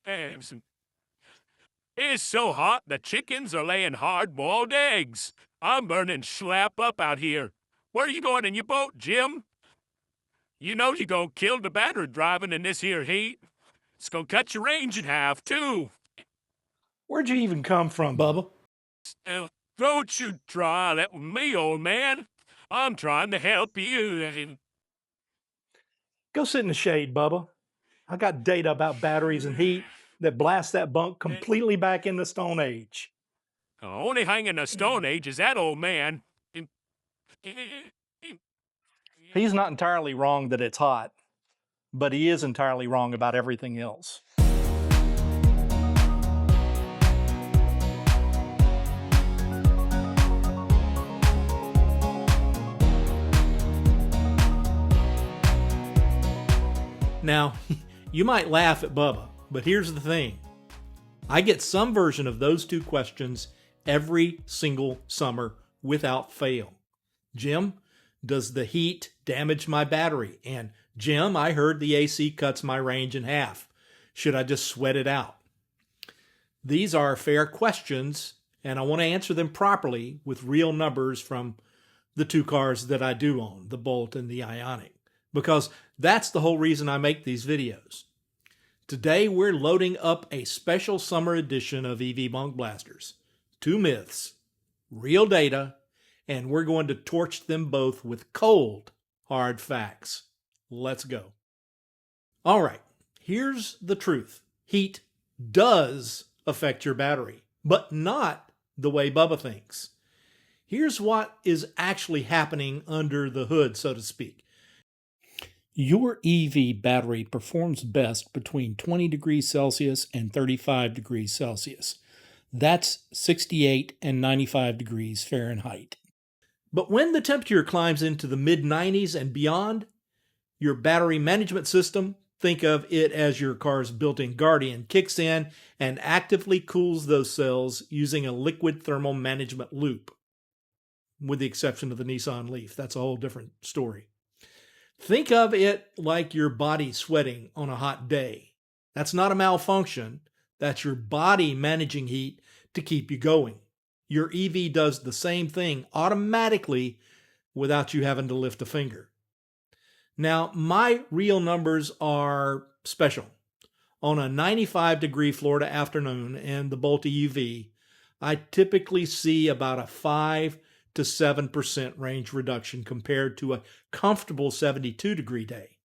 It's so hot the chickens are laying hard-boiled eggs. I'm burning slap up out here. Where you going in your boat, Jim? You know you gonna kill the battery driving in this here heat. It's gonna cut your range in half, too. Where'd you even come from, Bubba? Don't you try that with me, old man. I'm trying to help you. Go sit in the shade, Bubba. I got data about batteries and heat that blast that bunk completely back in the Stone Age. Only hang in the Stone Age is that old man. He's not entirely wrong that it's hot, but he is entirely wrong about everything else. Now, you might laugh at Bubba, but here's the thing. I get some version of those two questions every single summer without fail. Jim, does the heat damage my battery? And Jim, I heard the AC cuts my range in half. Should I just sweat it out? These are fair questions, and I want to answer them properly with real numbers from the two cars that I do own, the Bolt and the Ioniq, because that's the whole reason I make these videos. Today, we're loading up a special summer edition of EV Bunk Blasters. Two myths, real data, and we're going to torch them both with cold, hard facts. Let's go. All right, here's the truth. Heat does affect your battery, but not the way Bubba thinks. Here's what is actually happening under the hood, so to speak. Your EV battery performs best between 20 degrees Celsius and 35 degrees Celsius. That's 68 and 95 degrees Fahrenheit. But when the temperature climbs into the mid-90s and beyond, your battery management system, think of it as your car's built-in guardian, kicks in and actively cools those cells using a liquid thermal management loop, with the exception of the Nissan Leaf. That's a whole different story. Think of it like your body sweating on a hot day. That's not a malfunction. That's your body managing heat to keep you going. Your EV does the same thing automatically without you having to lift a finger. Now, my real numbers are special. On a 95-degree Florida afternoon in the Bolt EUV, I typically see about a 5 to 7% range reduction compared to a comfortable 72-degree day.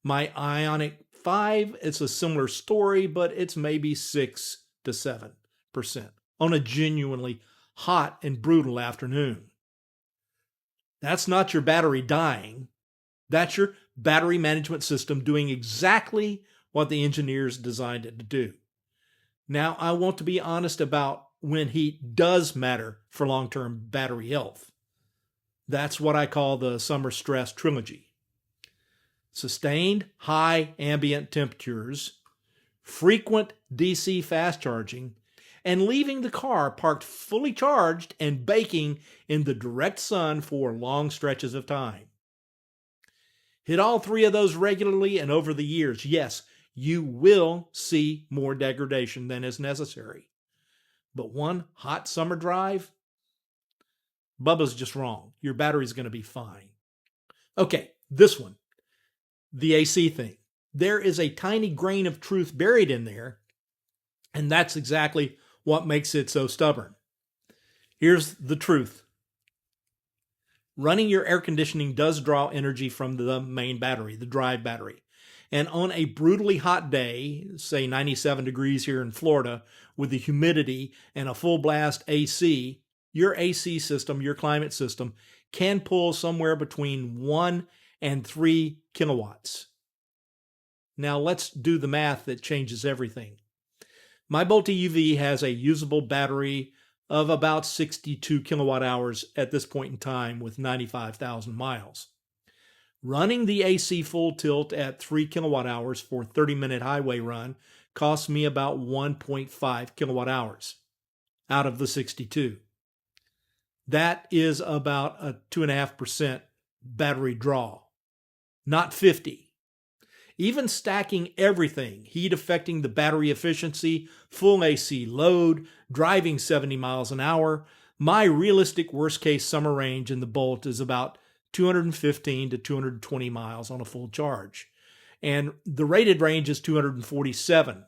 My Ioniq 5, it's a similar story, but it's maybe 6 to 7% on a genuinely hot and brutal afternoon. That's not your battery dying. That's your battery management system doing exactly what the engineers designed it to do. Now, I want to be honest about when heat does matter for long-term battery health. That's what I call the summer stress trilogy. Sustained high ambient temperatures, frequent DC fast charging, and leaving the car parked fully charged and baking in the direct sun for long stretches of time. Hit all three of those regularly and over the years, yes, you will see more degradation than is necessary. But one hot summer drive, Bubba's just wrong. Your battery's going to be fine. Okay, this one, the AC thing. There is a tiny grain of truth buried in there, and that's exactly what makes it so stubborn. Here's the truth. Running your air conditioning does draw energy from the main battery, the drive battery. And on a brutally hot day, say 97 degrees here in Florida, with the humidity and a full blast AC, your AC system, your climate system, can pull somewhere between 1 and 3 kilowatts. Now let's do the math that changes everything. My Bolt EUV has a usable battery of about 62 kilowatt hours at this point in time with 95,000 miles. Running the AC full tilt at 3 kilowatt hours for a 30-minute highway run costs me about 1.5 kilowatt hours out of the 62. That is about a 2.5% battery draw, not 50. Even stacking everything, heat affecting the battery efficiency, full AC load, driving 70 miles an hour, my realistic worst case summer range in the Bolt is about 215 to 220 miles on a full charge. And the rated range is 247.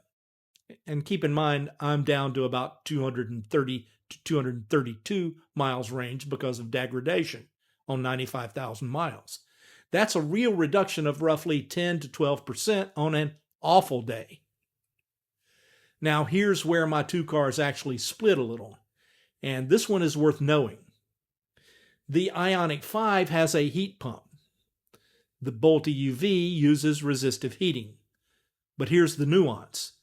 And keep in mind, I'm down to about 230 to 232 miles range because of degradation on 95,000 miles. That's a real reduction of roughly 10 to 12% on an awful day. Now, here's where my two cars actually split a little, and this one is worth knowing. The Ioniq 5 has a heat pump. The Bolt EUV uses resistive heating. But here's the nuance.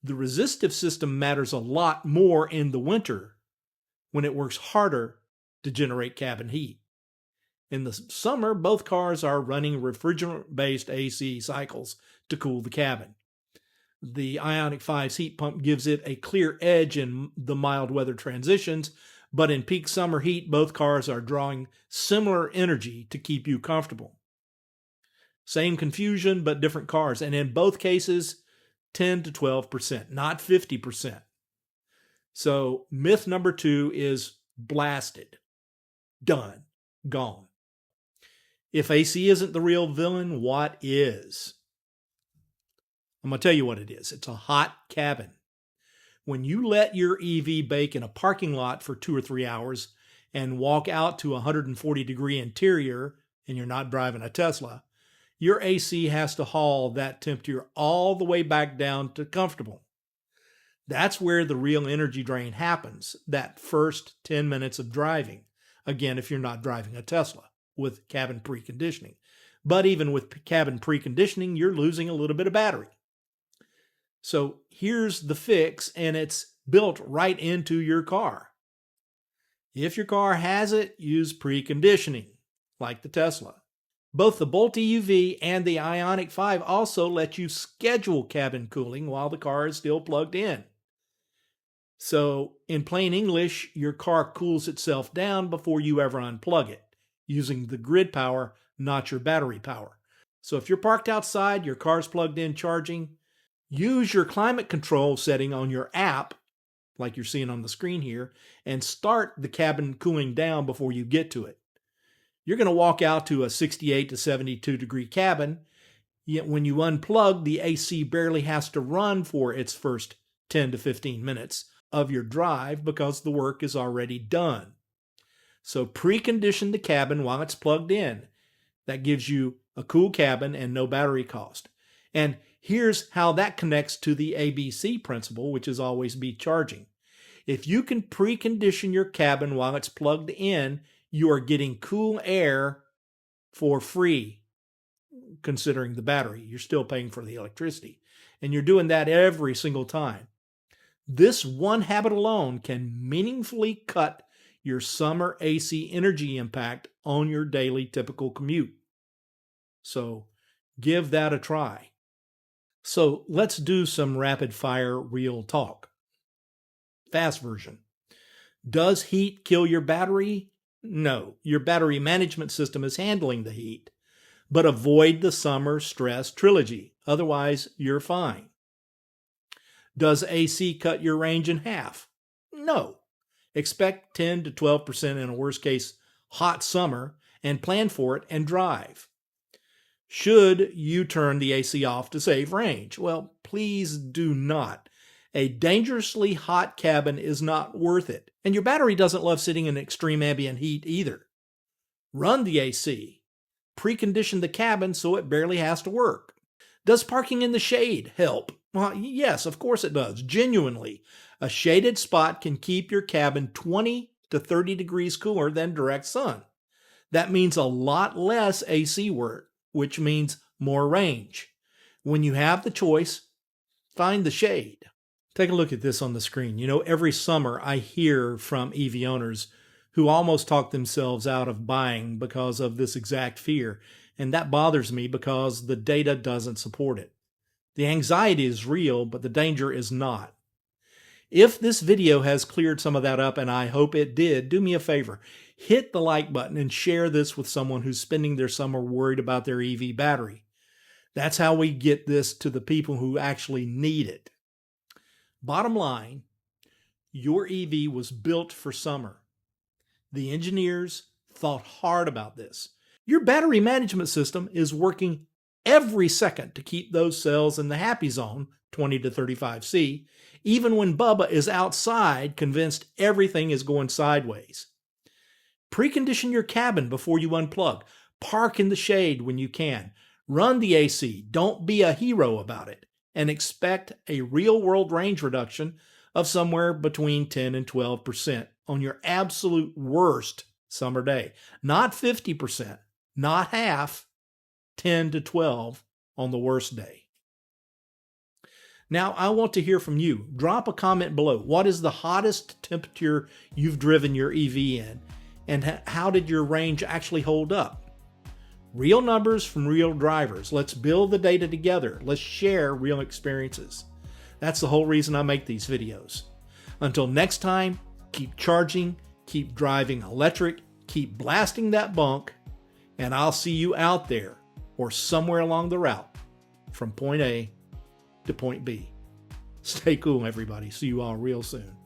The resistive system matters a lot more in the winter when it works harder to generate cabin heat. In the summer, both cars are running refrigerant-based AC cycles to cool the cabin. The Ioniq 5's heat pump gives it a clear edge in the mild weather transitions, but in peak summer heat, both cars are drawing similar energy to keep you comfortable. Same confusion, but different cars, and in both cases, 10 to 12%, not 50%. So myth number 2 is blasted. Done. Gone. If AC isn't the real villain, what is? I'm going to tell you what it is. It's a hot cabin. When you let your EV bake in a parking lot for 2 or 3 hours and walk out to a 140-degree interior, and you're not driving a Tesla, your AC has to haul that temperature all the way back down to comfortable. That's where the real energy drain happens, that first 10 minutes of driving. Again, if you're not driving a Tesla with cabin preconditioning. But even with cabin preconditioning, you're losing a little bit of battery. So here's the fix, and it's built right into your car. If your car has it, use preconditioning, like the Tesla. Both the Bolt EUV and the Ioniq 5 also let you schedule cabin cooling while the car is still plugged in. So, in plain English, your car cools itself down before you ever unplug it, using the grid power, not your battery power. So if you're parked outside, your car's plugged in charging, use your climate control setting on your app, like you're seeing on the screen here, and start the cabin cooling down before you get to it. You're going to walk out to a 68 to 72 degree cabin, yet when you unplug, the AC barely has to run for its first 10 to 15 minutes of your drive because the work is already done. So precondition the cabin while it's plugged in. That gives you a cool cabin and no battery cost. And here's how that connects to the ABC principle, which is always be charging. If you can precondition your cabin while it's plugged in, you are getting cool air for free, considering the battery. You're still paying for the electricity. And you're doing that every single time. This one habit alone can meaningfully cut your summer AC energy impact on your daily typical commute. So give that a try. So let's do some rapid fire real talk. Fast version. Does heat kill your battery? No, your battery management system is handling the heat. But avoid the summer stress trilogy. Otherwise, you're fine. Does AC cut your range in half? No. Expect 10 to 12% in a worst case hot summer and plan for it and drive. Should you turn the AC off to save range? Well, please do not. A dangerously hot cabin is not worth it. And your battery doesn't love sitting in extreme ambient heat either. Run the AC. Precondition the cabin so it barely has to work. Does parking in the shade help? Well, yes, of course it does. Genuinely. A shaded spot can keep your cabin 20 to 30 degrees cooler than direct sun. That means a lot less AC work, which means more range. When you have the choice, find the shade. Take a look at this on the screen. You know, every summer I hear from EV owners who almost talk themselves out of buying because of this exact fear. And that bothers me because the data doesn't support it. The anxiety is real, but the danger is not. If this video has cleared some of that up, and I hope it did, do me a favor. Hit the like button and share this with someone who's spending their summer worried about their EV battery. That's how we get this to the people who actually need it. Bottom line, your EV was built for summer. The engineers thought hard about this. Your battery management system is working every second to keep those cells in the happy zone, 20 to 35 C, even when Bubba is outside convinced everything is going sideways. Precondition your cabin before you unplug. Park in the shade when you can. Run the AC. Don't be a hero about it. And expect a real-world range reduction of somewhere between 10 and 12% on your absolute worst summer day. Not 50%, not half, 10 to 12 on the worst day. Now, I want to hear from you. Drop a comment below. What is the hottest temperature you've driven your EV in? And how did your range actually hold up? Real numbers from real drivers. Let's build the data together. Let's share real experiences. That's the whole reason I make these videos. Until next time, keep charging, keep driving electric, keep blasting that bunk, and I'll see you out there or somewhere along the route from point A to point B. Stay cool, everybody. See you all real soon.